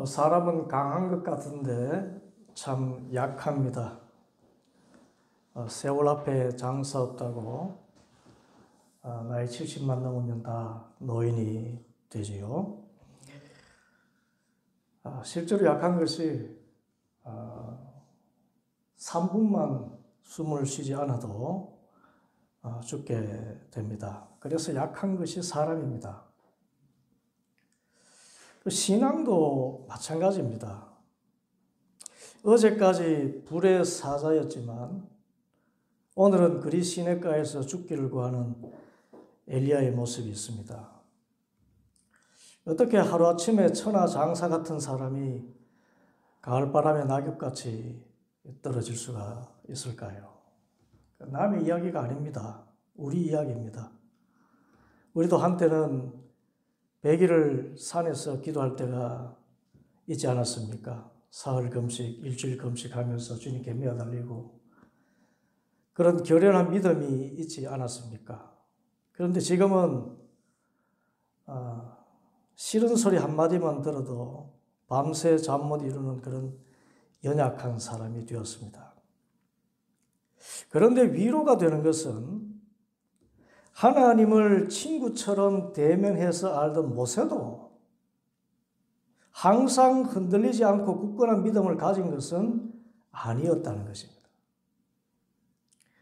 사람은 강한 것 같은데 참 약합니다. 세월 앞에 장사 없다고 나이 70만 넘으면 다 노인이 되지요. 실제로 약한 것이 3분만 숨을 쉬지 않아도 죽게 됩니다. 그래서 약한 것이 사람입니다. 신앙도 마찬가지입니다. 어제까지 불의 사자였지만 오늘은 그리 시냇가에서 죽기를 구하는 엘리야의 모습이 있습니다. 어떻게 하루아침에 천하장사 같은 사람이 가을바람에 낙엽같이 떨어질 수가 있을까요? 남의 이야기가 아닙니다. 우리 이야기입니다. 우리도 한때는 100일을 산에서 기도할 때가 있지 않았습니까? 사흘 금식, 일주일 금식하면서 주님께 매어달리고 그런 결연한 믿음이 있지 않았습니까? 그런데 지금은 싫은 소리 한마디만 들어도 밤새 잠 못 이루는 그런 연약한 사람이 되었습니다. 그런데 위로가 되는 것은 하나님을 친구처럼 대면해서 알던 모세도 항상 흔들리지 않고 굳건한 믿음을 가진 것은 아니었다는 것입니다.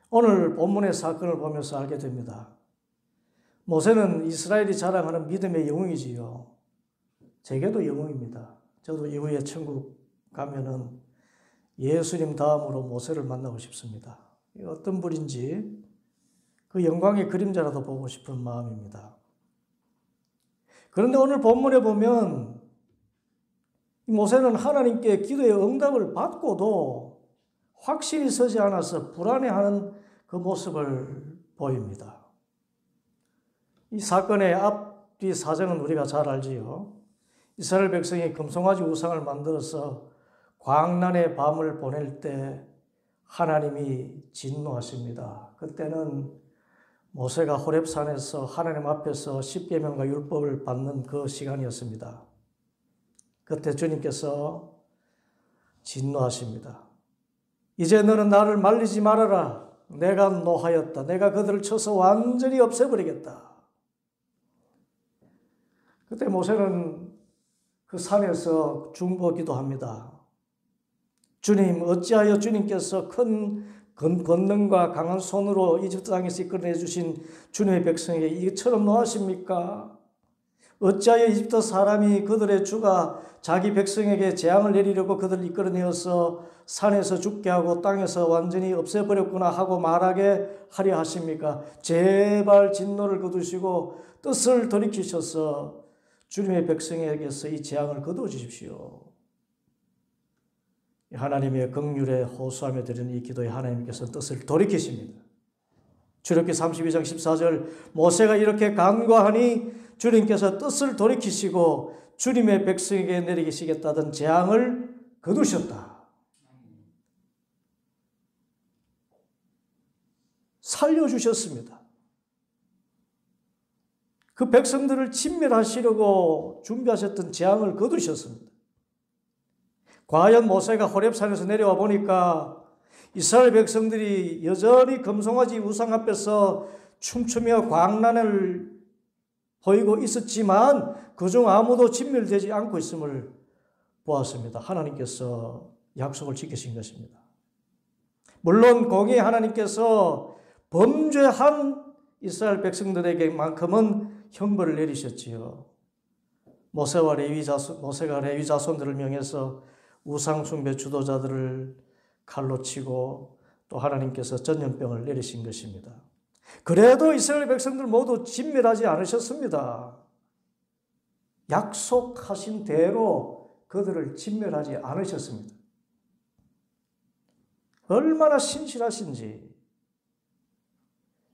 오늘 본문의 사건을 보면서 알게 됩니다. 모세는 이스라엘이 자랑하는 믿음의 영웅이지요. 제게도 영웅입니다. 저도 이후에 천국 가면은 예수님 다음으로 모세를 만나고 싶습니다. 어떤 분인지 그 영광의 그림자라도 보고 싶은 마음입니다. 그런데 오늘 본문에 보면 모세는 하나님께 기도의 응답을 받고도 확신이 서지 않아서 불안해하는 그 모습을 보입니다. 이 사건의 앞뒤 사정은 우리가 잘 알지요. 이스라엘 백성이 금송아지 우상을 만들어서 광란의 밤을 보낼 때 하나님이 진노하십니다. 그때는 모세가 호렙산에서 하나님 앞에서 십계명과 율법을 받는 그 시간이었습니다. 그때 주님께서 진노하십니다. 이제 너는 나를 말리지 말아라. 내가 노하였다. 내가 그들을 쳐서 완전히 없애버리겠다. 그때 모세는 그 산에서 중보 기도합니다. 주님, 어찌하여 주님께서 큰 권능과 강한 손으로 이집트 땅에서 이끌어내 주신 주님의 백성에게 이처럼 노하십니까? 어찌하여 이집트 사람이 그들의 주가 자기 백성에게 재앙을 내리려고 그들을 이끌어내어서 산에서 죽게 하고 땅에서 완전히 없애버렸구나 하고 말하게 하려 하십니까? 제발 진노를 거두시고 뜻을 돌이키셔서 주님의 백성에게서 이 재앙을 거두어 주십시오. 하나님의 긍휼에 호소하며 드리는 이 기도에 하나님께서 뜻을 돌이키십니다. 출애굽기 32장 14절 모세가 이렇게 간구하니 주님께서 뜻을 돌이키시고 주님의 백성에게 내리시겠다던 재앙을 거두셨다. 살려주셨습니다. 그 백성들을 진멸하시려고 준비하셨던 재앙을 거두셨습니다. 과연 모세가 호렙산에서 내려와 보니까 이스라엘 백성들이 여전히 금송아지 우상 앞에서 춤추며 광란을 보이고 있었지만 그중 아무도 진멸되지 않고 있음을 보았습니다. 하나님께서 약속을 지키신 것입니다. 물론 공의 하나님께서 범죄한 이스라엘 백성들에게만큼은 형벌을 내리셨지요. 모세가 레위 자손들을 명해서 우상 숭배 주도자들을 칼로 치고 또 하나님께서 전염병을 내리신 것입니다. 그래도 이스라엘 백성들 모두 진멸하지 않으셨습니다. 약속하신 대로 그들을 진멸하지 않으셨습니다. 얼마나 신실하신지.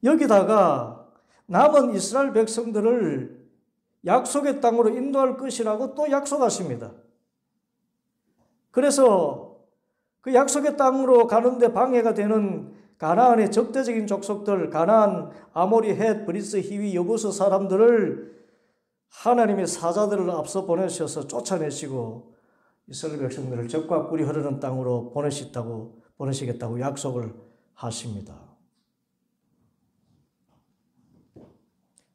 여기다가 남은 이스라엘 백성들을 약속의 땅으로 인도할 것이라고 또 약속하십니다. 그래서 그 약속의 땅으로 가는데 방해가 되는 가나안의 적대적인 족속들, 가나안, 아모리, 헷, 브리스, 히위, 여부스 사람들을 하나님의 사자들을 앞서 보내셔서 쫓아내시고 이스라엘 백성들을 젖과 꿀이 흐르는 땅으로 보내시겠다고 약속을 하십니다.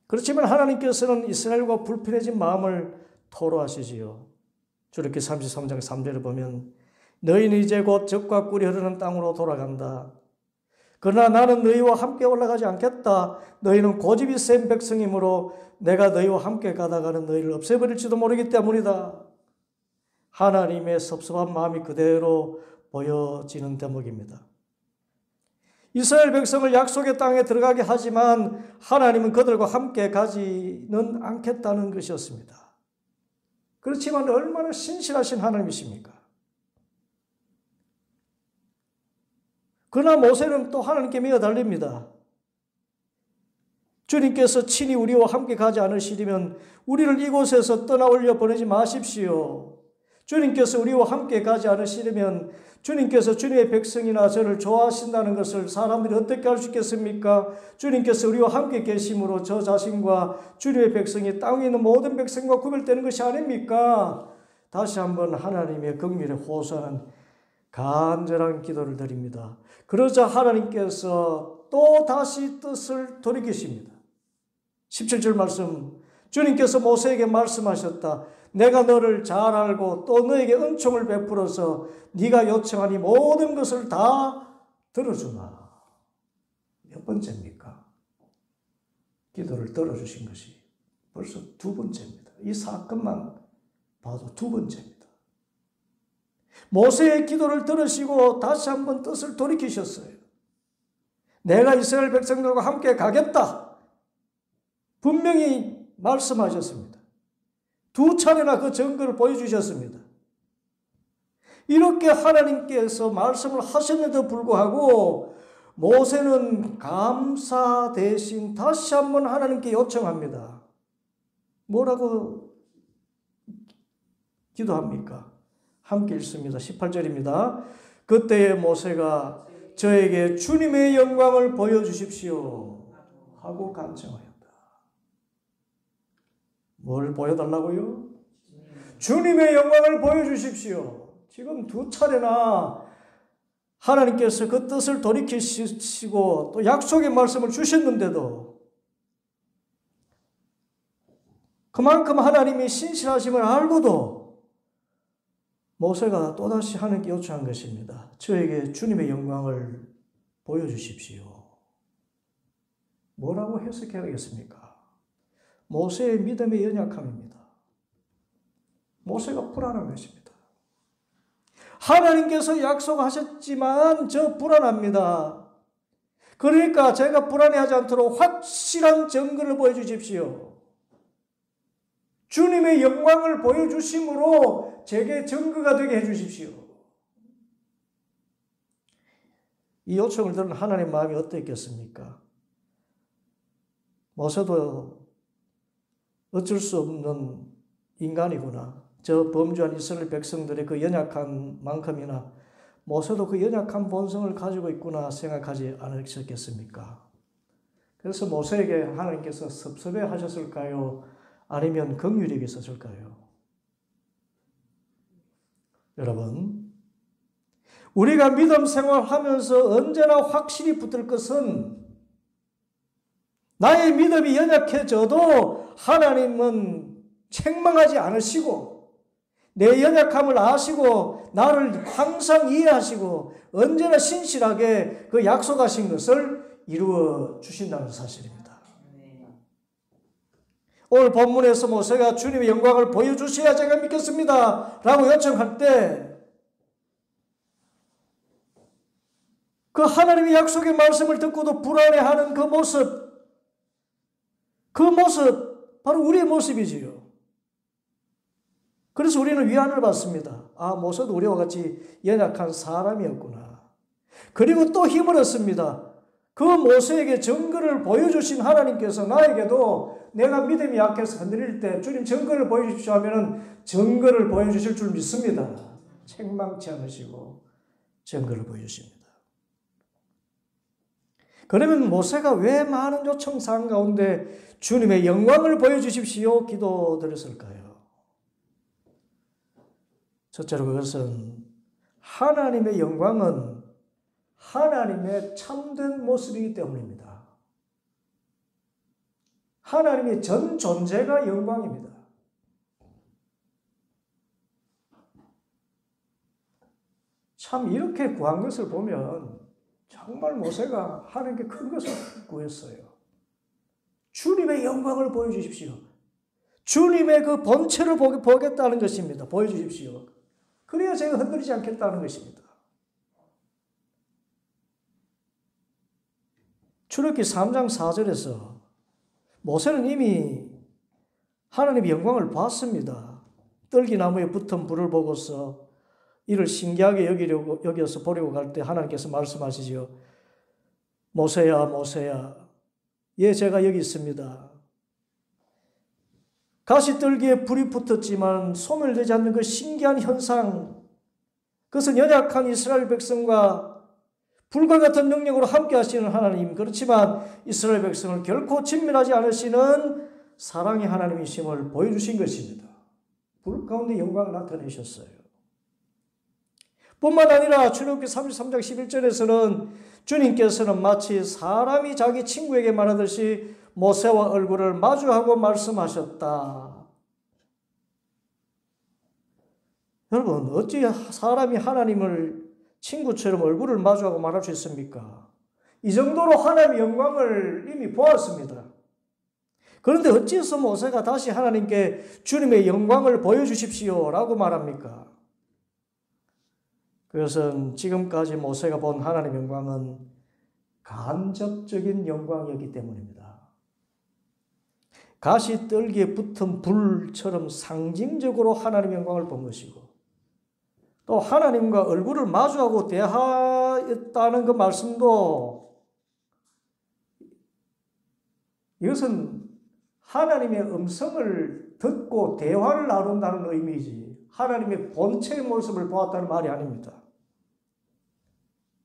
그렇지만 하나님께서는 이스라엘과 불편해진 마음을 토로하시지요. 출애굽기 33장 3절을 보면 너희는 이제 곧 젖과 꿀이 흐르는 땅으로 돌아간다. 그러나 나는 너희와 함께 올라가지 않겠다. 너희는 고집이 센 백성이므로 내가 너희와 함께 가다가는 너희를 없애버릴지도 모르기 때문이다. 하나님의 섭섭한 마음이 그대로 보여지는 대목입니다. 이스라엘 백성을 약속의 땅에 들어가게 하지만 하나님은 그들과 함께 가지는 않겠다는 것이었습니다. 그렇지만 얼마나 신실하신 하나님이십니까? 그러나 모세는 또 하나님께 미어달립니다. 주님께서 친히 우리와 함께 가지 않으시려면 우리를 이곳에서 떠나올려 보내지 마십시오. 주님께서 우리와 함께 가지 않으시려면 주님께서 주님의 백성이나 저를 좋아하신다는 것을 사람들이 어떻게 알 수 있겠습니까? 주님께서 우리와 함께 계심으로 저 자신과 주님의 백성이 땅에 있는 모든 백성과 구별되는 것이 아닙니까? 다시 한번 하나님의 긍휼에 호소하는 간절한 기도를 드립니다. 그러자 하나님께서 또 다시 뜻을 돌이키십니다. 17절 말씀, 주님께서 모세에게 말씀하셨다. 내가 너를 잘 알고 또 너에게 은총을 베풀어서 네가 요청하니 모든 것을 다 들어주마. 몇 번째입니까? 기도를 들어주신 것이 벌써 두 번째입니다. 이 사건만 봐도 두 번째입니다. 모세의 기도를 들으시고 다시 한번 뜻을 돌이키셨어요. 내가 이스라엘 백성들과 함께 가겠다. 분명히 말씀하셨습니다. 두 차례나 그 증거를 보여주셨습니다. 이렇게 하나님께서 말씀을 하셨는데도 불구하고 모세는 감사 대신 다시 한번 하나님께 요청합니다. 뭐라고 기도합니까? 함께 읽습니다. 18절입니다. 그때에 모세가 저에게 주님의 영광을 보여주십시오 하고 간청하였다. 뭘 보여달라고요? 주님의 영광을 보여주십시오. 지금 두 차례나 하나님께서 그 뜻을 돌이키시고 또 약속의 말씀을 주셨는데도 그만큼 하나님이 신실하심을 알고도 모세가 또다시 하나님께 요청한 것입니다. 저에게 주님의 영광을 보여주십시오. 뭐라고 해석해야겠습니까? 모세의 믿음의 연약함입니다. 모세가 불안한 것입니다. 하나님께서 약속하셨지만 저 불안합니다. 그러니까 제가 불안해하지 않도록 확실한 증거를 보여주십시오. 주님의 영광을 보여주심으로 제게 증거가 되게 해주십시오. 이 요청을 들은 하나님의 마음이 어땠겠습니까? 모세도 어쩔 수 없는 인간이구나. 저 범죄한 이스라엘 백성들의 그 연약한 만큼이나 모세도 그 연약한 본성을 가지고 있구나 생각하지 않으셨겠습니까? 그래서 모세에게 하나님께서 섭섭해 하셨을까요? 아니면 긍휼히 있었을까요? 여러분, 우리가 믿음 생활하면서 언제나 확실히 붙들 것은 나의 믿음이 연약해져도 하나님은 책망하지 않으시고 내 연약함을 아시고 나를 항상 이해하시고 언제나 신실하게 그 약속하신 것을 이루어 주신다는 사실입니다. 오늘 본문에서 모세가 주님의 영광을 보여주셔야 제가 믿겠습니다 라고 요청할 때 그 하나님의 약속의 말씀을 듣고도 불안해하는 그 모습 바로 우리의 모습이지요. 그래서 우리는 위안을 받습니다. 아, 모세도 우리와 같이 연약한 사람이었구나. 그리고 또 힘을 얻습니다. 그 모세에게 증거를 보여주신 하나님께서 나에게도 내가 믿음이 약해서 흔들릴 때 주님 증거를 보여주십시오 하면은 증거를 보여주실 줄 믿습니다. 책망치 않으시고 증거를 보여주십니다. 그러면 모세가 왜 많은 요청사항 가운데 주님의 영광을 보여주십시오 기도드렸을까요? 첫째로 그것은 하나님의 영광은 하나님의 참된 모습이기 때문입니다. 하나님의 전 존재가 영광입니다. 참 이렇게 구한 것을 보면 정말 모세가 하나님께 큰 것을 구했어요. 주님의 영광을 보여주십시오. 주님의 그 본체를 보겠다는 것입니다. 보여주십시오. 그래야 제가 흔들리지 않겠다는 것입니다. 출애굽기 3장 4절에서 모세는 이미 하나님의 영광을 봤습니다. 떨기나무에 붙은 불을 보고서 이를 신기하게 여겨서 보려고 갈 때 하나님께서 말씀하시죠. 모세야, 모세야, 예, 제가 여기 있습니다. 가시떨기에 불이 붙었지만 소멸되지 않는 그 신기한 현상, 그것은 연약한 이스라엘 백성과 불과 같은 능력으로 함께 하시는 하나님, 그렇지만 이스라엘 백성을 결코 진멸하지 않으시는 사랑의 하나님이심을 보여주신 것입니다. 불 가운데 영광을 나타내셨어요. 뿐만 아니라 출애굽기 33장 11절에서는 주님께서는 마치 사람이 자기 친구에게 말하듯이 모세와 얼굴을 마주하고 말씀하셨다. 여러분, 어찌 사람이 하나님을 친구처럼 얼굴을 마주하고 말할 수 있습니까? 이 정도로 하나님의 영광을 이미 보았습니다. 그런데 어찌해서 모세가 다시 하나님께 주님의 영광을 보여주십시오 라고 말합니까? 그것은 지금까지 모세가 본 하나님의 영광은 간접적인 영광이었기 때문입니다. 가시떨기에 붙은 불처럼 상징적으로 하나님의 영광을 본 것이고, 또 하나님과 얼굴을 마주하고 대화했다는 그 말씀도 이것은 하나님의 음성을 듣고 대화를 나눈다는 의미이지 하나님의 본체의 모습을 보았다는 말이 아닙니다.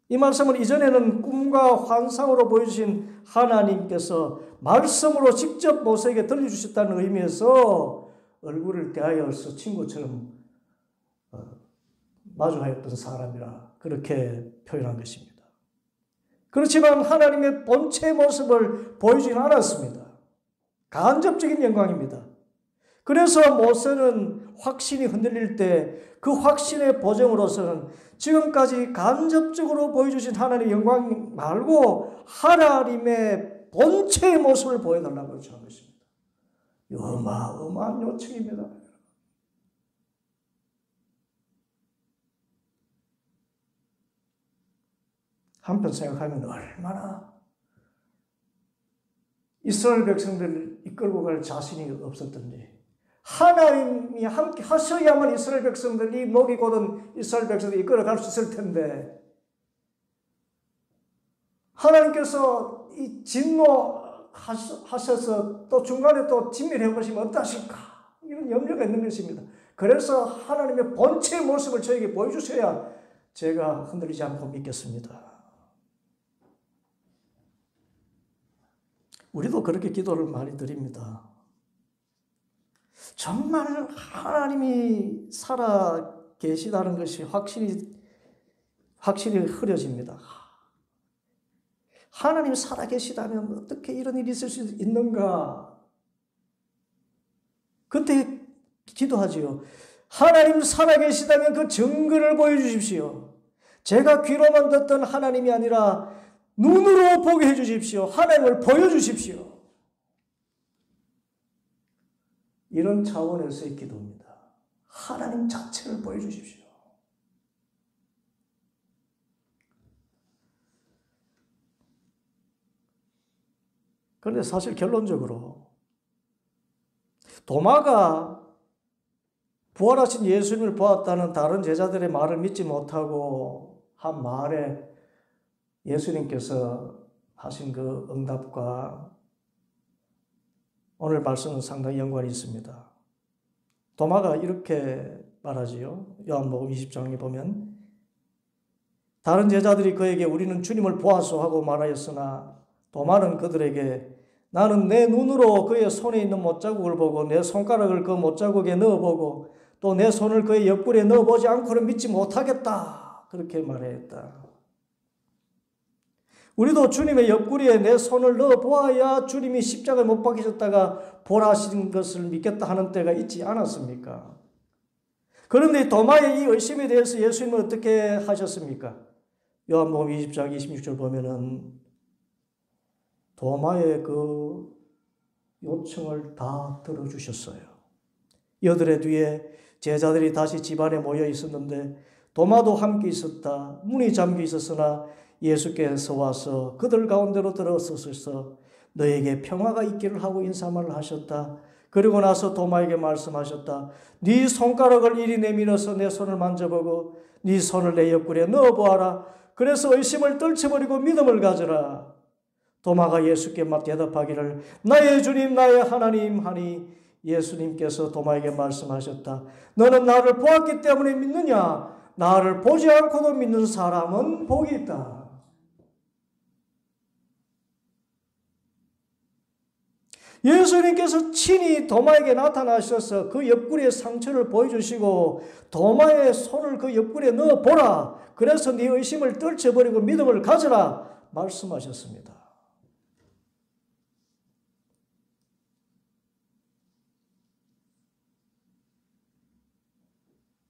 이 말씀은 이전에는 꿈과 환상으로 보여주신 하나님께서 말씀으로 직접 모세에게 들려주셨다는 의미에서 얼굴을 대하여서 친구처럼 마주하였던 사람이라 그렇게 표현한 것입니다. 그렇지만 하나님의 본체의 모습을 보여주진 않았습니다. 간접적인 영광입니다. 그래서 모세는 확신이 흔들릴 때 그 확신의 보정으로서는 지금까지 간접적으로 보여주신 하나님의 영광 말고 하나님의 본체의 모습을 보여달라고 요청한 것입니다. 어마어마한 요청입니다. 한편 생각하면 얼마나 이스라엘 백성들을 이끌고 갈 자신이 없었던지, 하나님이 함께 하셔야만 이스라엘 백성들이 목이 곧은 이스라엘 백성들이 이끌어갈 수 있을 텐데 하나님께서 이 진노하셔서 또 중간에 또 진멸해 보시면 어떠실까? 이런 염려가 있는 것입니다. 그래서 하나님의 본체의 모습을 저에게 보여주셔야 제가 흔들리지 않고 믿겠습니다. 우리도 그렇게 기도를 많이 드립니다. 정말 하나님이 살아 계시다는 것이 확실히 흐려집니다. 하나님이 살아 계시다면 어떻게 이런 일이 있을 수 있는가? 그때 기도하지요. 하나님 살아 계시다면 그 증거를 보여주십시오. 제가 귀로만 듣던 하나님이 아니라 눈으로 보게 해주십시오. 하나님을 보여주십시오. 이런 차원에서의 기도입니다. 하나님 자체를 보여주십시오. 그런데 사실 결론적으로 도마가 부활하신 예수님을 보았다는 다른 제자들의 말을 믿지 못하고 한 말에 예수님께서 하신 그 응답과 오늘 말씀은 상당히 연관이 있습니다. 도마가 이렇게 말하지요. 요한복음 20장에 보면 다른 제자들이 그에게 우리는 주님을 보았소 하고 말하였으나 도마는 그들에게 나는 내 눈으로 그의 손에 있는 못자국을 보고 내 손가락을 그 못자국에 넣어보고 또 내 손을 그의 옆구리에 넣어보지 않고는 믿지 못하겠다. 그렇게 말했다. 우리도 주님의 옆구리에 내 손을 넣어보아야 주님이 십자가에 못 박히셨다가 보라신 것을 믿겠다 하는 때가 있지 않았습니까? 그런데 도마의 이 의심에 대해서 예수님은 어떻게 하셨습니까? 요한복음 20장 26절 보면은 도마의 그 요청을 다 들어주셨어요. 여드레 뒤에 제자들이 다시 집안에 모여 있었는데 도마도 함께 있었다. 문이 잠겨 있었으나 예수께서 와서 그들 가운데로 들어서셔서 너에게 평화가 있기를 하고 인사말을 하셨다. 그리고 나서 도마에게 말씀하셨다. 네 손가락을 이리 내밀어서 내 손을 만져보고 네 손을 내 옆구리에 넣어보아라. 그래서 의심을 떨쳐버리고 믿음을 가져라. 도마가 예수께 막 대답하기를 나의 주님 나의 하나님 하니 예수님께서 도마에게 말씀하셨다. 너는 나를 보았기 때문에 믿느냐? 나를 보지 않고도 믿는 사람은 복이 있다. 예수님께서 친히 도마에게 나타나셔서 그 옆구리의 상처를 보여주시고 도마의 손을 그 옆구리에 넣어보라. 그래서 네 의심을 떨쳐버리고 믿음을 가져라 말씀하셨습니다.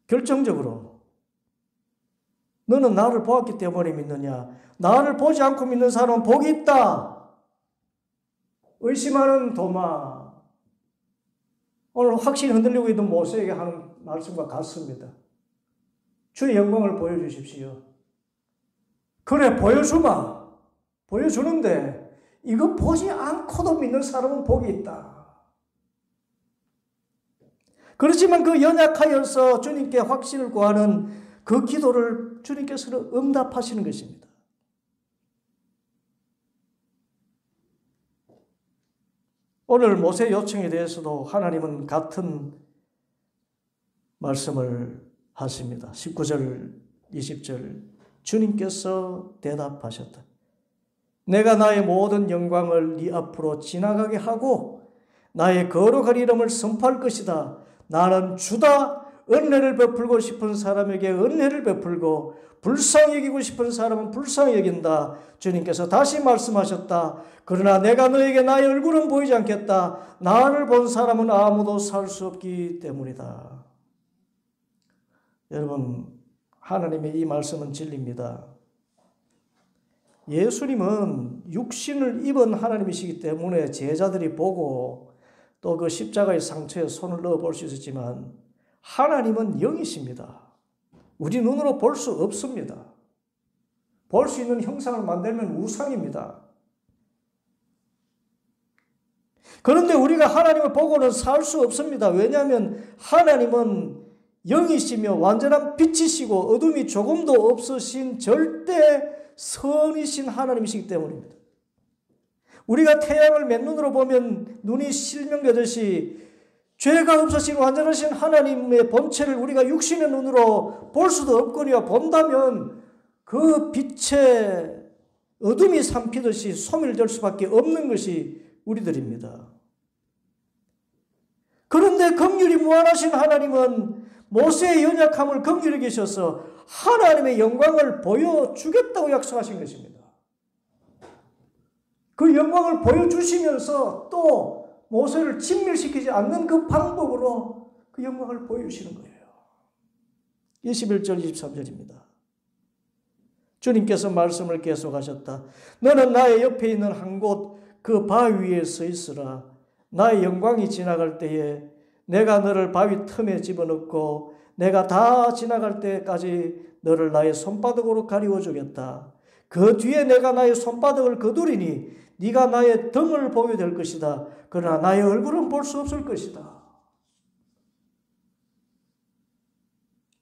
결정적으로 너는 나를 보았기 때문에 믿느냐? 나를 보지 않고 믿는 사람은 복이 있다. 의심하는 도마, 오늘 확신이 흔들리고 있는 모세에게 하는 말씀과 같습니다. 주의 영광을 보여주십시오. 그래 보여주마. 보여주는데 이거 보지 않고도 믿는 사람은 복이 있다. 그렇지만 그 연약하여서 주님께 확신을 구하는 그 기도를 주님께서는 응답하시는 것입니다. 오늘 모세 요청에 대해서도 하나님은 같은 말씀을 하십니다. 19절, 20절 주님께서 대답하셨다. 내가 나의 모든 영광을 네 앞으로 지나가게 하고 나의 거룩한 이름을 선포할 것이다. 나는 주다. 은혜를 베풀고 싶은 사람에게 은혜를 베풀고 불쌍히 여기고 싶은 사람은 불쌍히 여긴다. 주님께서 다시 말씀하셨다. 그러나 내가 너에게 나의 얼굴은 보이지 않겠다. 나를 본 사람은 아무도 살 수 없기 때문이다. 여러분, 하나님의 이 말씀은 진리입니다. 예수님은 육신을 입은 하나님이시기 때문에 제자들이 보고 또 그 십자가의 상처에 손을 넣어 볼 수 있었지만 하나님은 영이십니다. 우리 눈으로 볼 수 없습니다. 볼 수 있는 형상을 만들면 우상입니다. 그런데 우리가 하나님을 보고는 살 수 없습니다. 왜냐하면 하나님은 영이시며 완전한 빛이시고 어둠이 조금도 없으신 절대 선이신 하나님이시기 때문입니다. 우리가 태양을 맨눈으로 보면 눈이 실명되듯이 죄가 없으신 완전하신 하나님의 본체를 우리가 육신의 눈으로 볼 수도 없거니와 본다면 그 빛에 어둠이 삼키듯이 소멸될 수밖에 없는 것이 우리들입니다. 그런데 긍휼이 무한하신 하나님은 모세의 연약함을 긍휼히 계셔서 하나님의 영광을 보여주겠다고 약속하신 것입니다. 그 영광을 보여주시면서 또 모세를 진멸시키지 않는 그 방법으로 그 영광을 보여주시는 거예요. 21절 23절입니다. 주님께서 말씀을 계속하셨다. 너는 나의 옆에 있는 한 곳 그 바위 위에 서 있으라. 나의 영광이 지나갈 때에 내가 너를 바위 틈에 집어넣고 내가 다 지나갈 때까지 너를 나의 손바닥으로 가리워 주겠다. 그 뒤에 내가 나의 손바닥을 거두리니 네가 나의 등을 보게 될 것이다. 그러나 나의 얼굴은 볼 수 없을 것이다.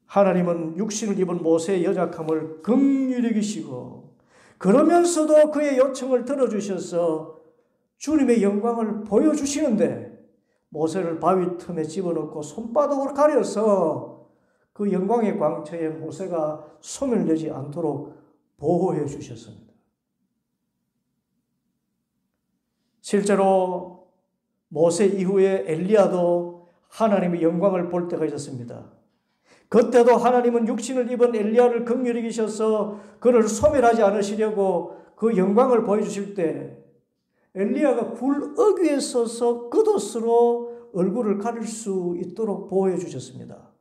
하나님은 육신을 입은 모세의 연약함을 긍휼히 여기시고 그러면서도 그의 요청을 들어주셔서 주님의 영광을 보여주시는데 모세를 바위 틈에 집어넣고 손바닥으로 가려서 그 영광의 광채에 모세가 소멸되지 않도록 보호해 주셨습니다. 실제로 모세 이후에 엘리야도 하나님의 영광을 볼 때가 있었습니다. 그때도 하나님은 육신을 입은 엘리야를 긍휼히 여기셔서 그를 소멸하지 않으시려고 그 영광을 보여주실 때 엘리야가 굴 위에 서서 겉옷으로 얼굴을 가릴 수 있도록 보여주셨습니다.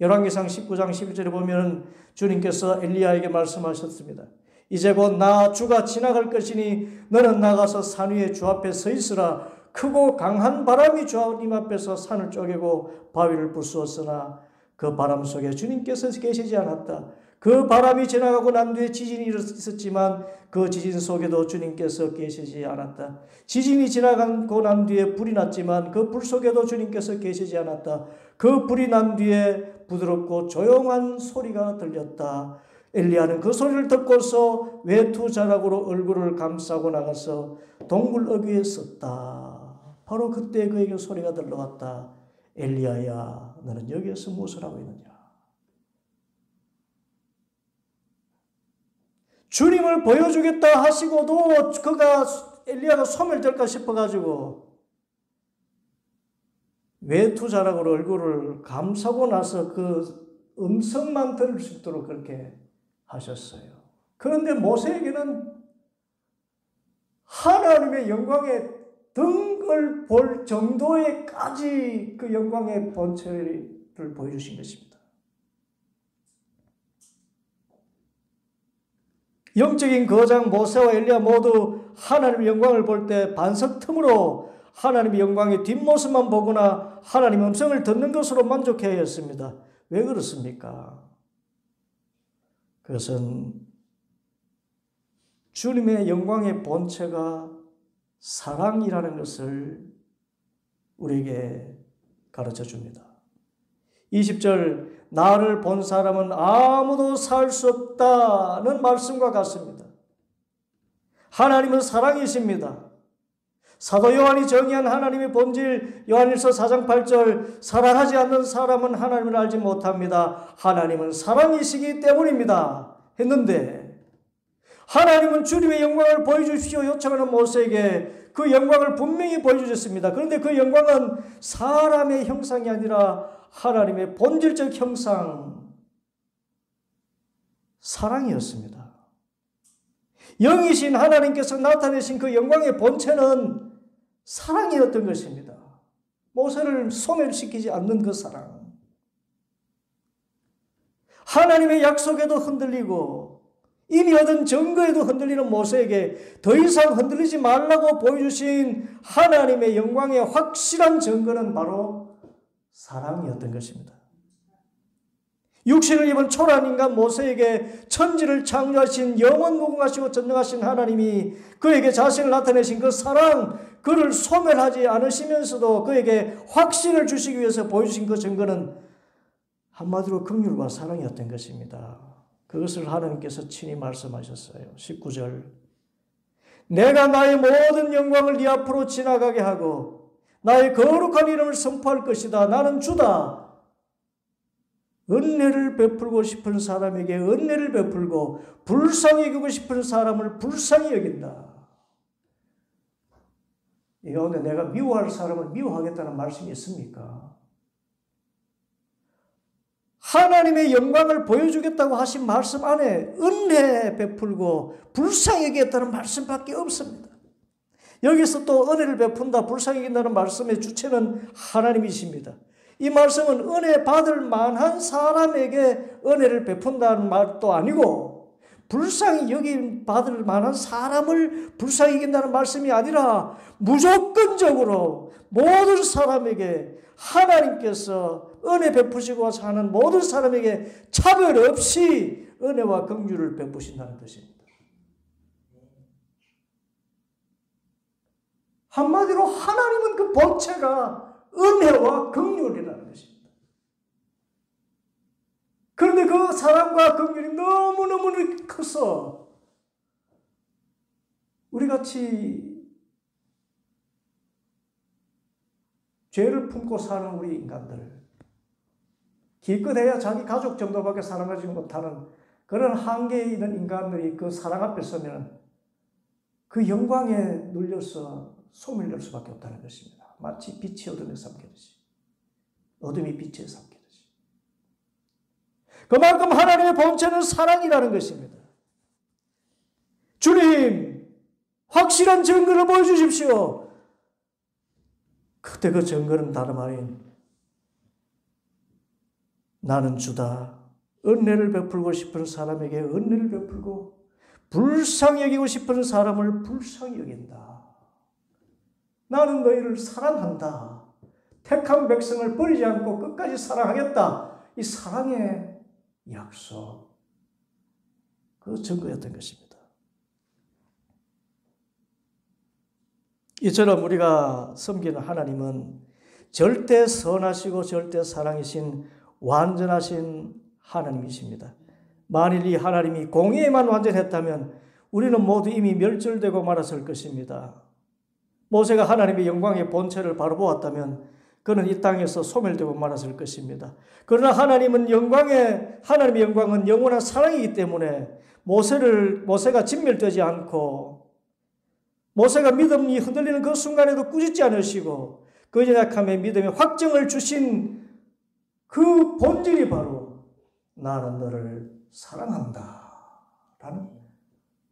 열왕기상 19장 11절에 보면 주님께서 엘리야에게 말씀하셨습니다. 이제 곧 나 주가 지나갈 것이니 너는 나가서 산 위에 주 앞에 서 있으라. 크고 강한 바람이 주님 앞에서 산을 쪼개고 바위를 부수었으나 그 바람 속에 주님께서 계시지 않았다. 그 바람이 지나가고 난 뒤에 지진이 있었지만 그 지진 속에도 주님께서 계시지 않았다. 지진이 지나가고 난 뒤에 불이 났지만 그 불 속에도 주님께서 계시지 않았다. 그 불이 난 뒤에 부드럽고 조용한 소리가 들렸다. 엘리야는 그 소리를 듣고서 외투자락으로 얼굴을 감싸고 나가서 동굴 어귀에 섰다. 바로 그때 그에게 소리가 들려왔다. 엘리야야, 너는 여기에서 무엇을 하고 있느냐? 주님을 보여주겠다 하시고도 엘리야가 소멸될까 싶어가지고 외투자락으로 얼굴을 감싸고 나서 그 음성만 들을 수 있도록 그렇게 하셨어요. 그런데 모세에게는 하나님의 영광의 등을 볼 정도에까지 그 영광의 본체를 보여주신 것입니다. 영적인 거장 모세와 엘리야 모두 하나님의 영광을 볼 때 반석 틈으로 하나님의 영광의 뒷모습만 보거나 하나님의 음성을 듣는 것으로 만족해야 했습니다. 왜 그렇습니까? 그것은 주님의 영광의 본체가 사랑이라는 것을 우리에게 가르쳐 줍니다. 20절, 나를 본 사람은 아무도 살 수 없다는 말씀과 같습니다. 하나님은 사랑이십니다. 사도 요한이 정의한 하나님의 본질, 요한일서 4장 8절, 사랑하지 않는 사람은 하나님을 알지 못합니다. 하나님은 사랑이시기 때문입니다. 했는데 하나님은 주님의 영광을 보여주십시오 요청하는 모세에게 그 영광을 분명히 보여주셨습니다. 그런데 그 영광은 사람의 형상이 아니라 하나님의 본질적 형상, 사랑이었습니다. 영이신 하나님께서 나타내신 그 영광의 본체는 사랑이었던 것입니다. 모세를 소멸시키지 않는 그 사랑. 하나님의 약속에도 흔들리고 이미 얻은 증거에도 흔들리는 모세에게 더 이상 흔들리지 말라고 보여주신 하나님의 영광의 확실한 증거는 바로 사랑이었던 것입니다. 육신을 입은 초라한 인간 모세에게 천지를 창조하신 영원 무궁하시고 전능하신 하나님이 그에게 자신을 나타내신 그 사랑, 그를 소멸하지 않으시면서도 그에게 확신을 주시기 위해서 보여주신 그 증거는 한마디로 긍휼과 사랑이었던 것입니다. 그것을 하나님께서 친히 말씀하셨어요. 19절, 내가 나의 모든 영광을 네 앞으로 지나가게 하고 나의 거룩한 이름을 선포할 것이다. 나는 주다. 은혜를 베풀고 싶은 사람에게 은혜를 베풀고 불쌍히 여기고 싶은 사람을 불쌍히 여긴다. 이 가운데 내가 미워할 사람을 미워하겠다는 말씀이 있습니까? 하나님의 영광을 보여주겠다고 하신 말씀 안에 은혜 베풀고 불쌍히 여기겠다는 말씀밖에 없습니다. 여기서 또 은혜를 베푼다, 불쌍히 여긴다는 말씀의 주체는 하나님이십니다. 이 말씀은 은혜 받을 만한 사람에게 은혜를 베푼다는 말도 아니고 불쌍히 여긴 받을 만한 사람을 불쌍히 여긴다는 말씀이 아니라 무조건적으로 모든 사람에게 하나님께서 은혜 베푸시고 사는 모든 사람에게 차별 없이 은혜와 긍휼을 베푸신다는 것입니다. 한마디로 하나님은 그 본체가 은혜와 긍휼이라는 것입니다. 그런데 그 사랑과 긍휼이 너무너무 커서 우리같이 죄를 품고 사는 우리 인간들, 기껏해야 자기 가족 정도밖에 사랑하지 못하는 그런 한계에 있는 인간들이 그 사랑 앞에 서면 그 영광에 눌려서 소멸될 수밖에 없다는 것입니다. 마치 빛이 어둠에 삼키듯이. 어둠이 빛에 삼게 되죠. 그만큼 하나님의 본체는 사랑이라는 것입니다. 주님, 확실한 증거를 보여주십시오. 그때 그 증거는 다름 아닌 나는 주다. 은혜를 베풀고 싶은 사람에게 은혜를 베풀고 불쌍히 여기고 싶은 사람을 불쌍히 여긴다. 나는 너희를 사랑한다. 택한 백성을 버리지 않고 끝까지 사랑하겠다. 이 사랑의 약속, 그 증거였던 것입니다. 이처럼 우리가 섬기는 하나님은 절대 선하시고 절대 사랑이신 완전하신 하나님이십니다. 만일 이 하나님이 공의에만 완전했다면 우리는 모두 이미 멸절되고 말았을 것입니다. 모세가 하나님의 영광의 본체를 바로 보았다면 그는 이 땅에서 소멸되고 말았을 것입니다. 그러나 하나님의 영광은 영원한 사랑이기 때문에 모세가 진멸되지 않고 모세가 믿음이 흔들리는 그 순간에도 꾸짖지 않으시고 그 연약함의 믿음의 확정을 주신 그 본질이 바로 나는 너를 사랑한다 라는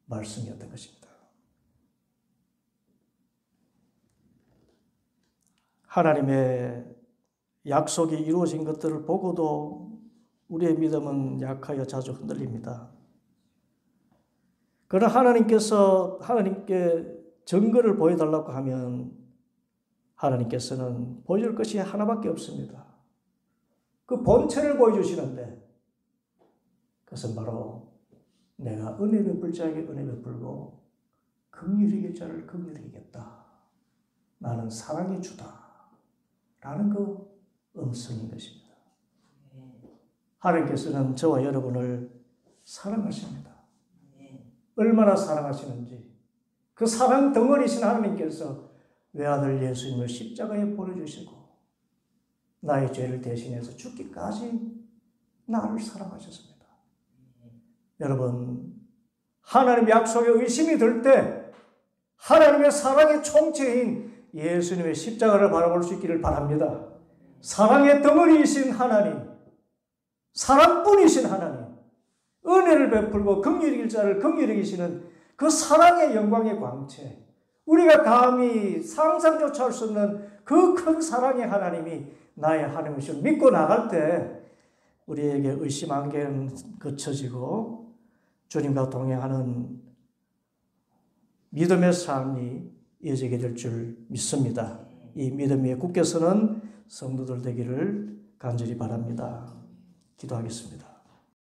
말씀이었던 것입니다. 하나님의 약속이 이루어진 것들을 보고도 우리의 믿음은 약하여 자주 흔들립니다. 그러나 하나님께 증거를 보여달라고 하면 하나님께서는 보여줄 것이 하나밖에 없습니다. 그 본체를 보여주시는데 그것은 바로 내가 은혜 베풀 자에게 은혜 베풀고 긍휼히 여길 자를 긍휼히 여기겠다. 나는 사랑의 주다. 라는 그 음성인 것입니다. 하나님께서는 저와 여러분을 사랑하십니다. 얼마나 사랑하시는지 그 사랑 덩어리신 하나님께서 외아들 예수님을 십자가에 보내주시고 나의 죄를 대신해서 죽기까지 나를 사랑하셨습니다. 여러분, 하나님의 약속에 의심이 들 때 하나님의 사랑의 총체인 예수님의 십자가를 바라볼 수 있기를 바랍니다. 사랑의 덩어리이신 하나님, 사랑뿐이신 하나님, 은혜를 베풀고 긍휼히 여길 자를 긍휼히 여기시는 그 사랑의 영광의 광채, 우리가 감히 상상조차 할 수 없는 그 큰 사랑의 하나님이 나의 하나님이심을 믿고 나갈 때 우리에게 의심 안개는 거쳐지고 주님과 동행하는 믿음의 삶이 이어지게 될 줄 믿습니다. 이 믿음 위에 굳게 서는 성도들 되기를 간절히 바랍니다. 기도하겠습니다.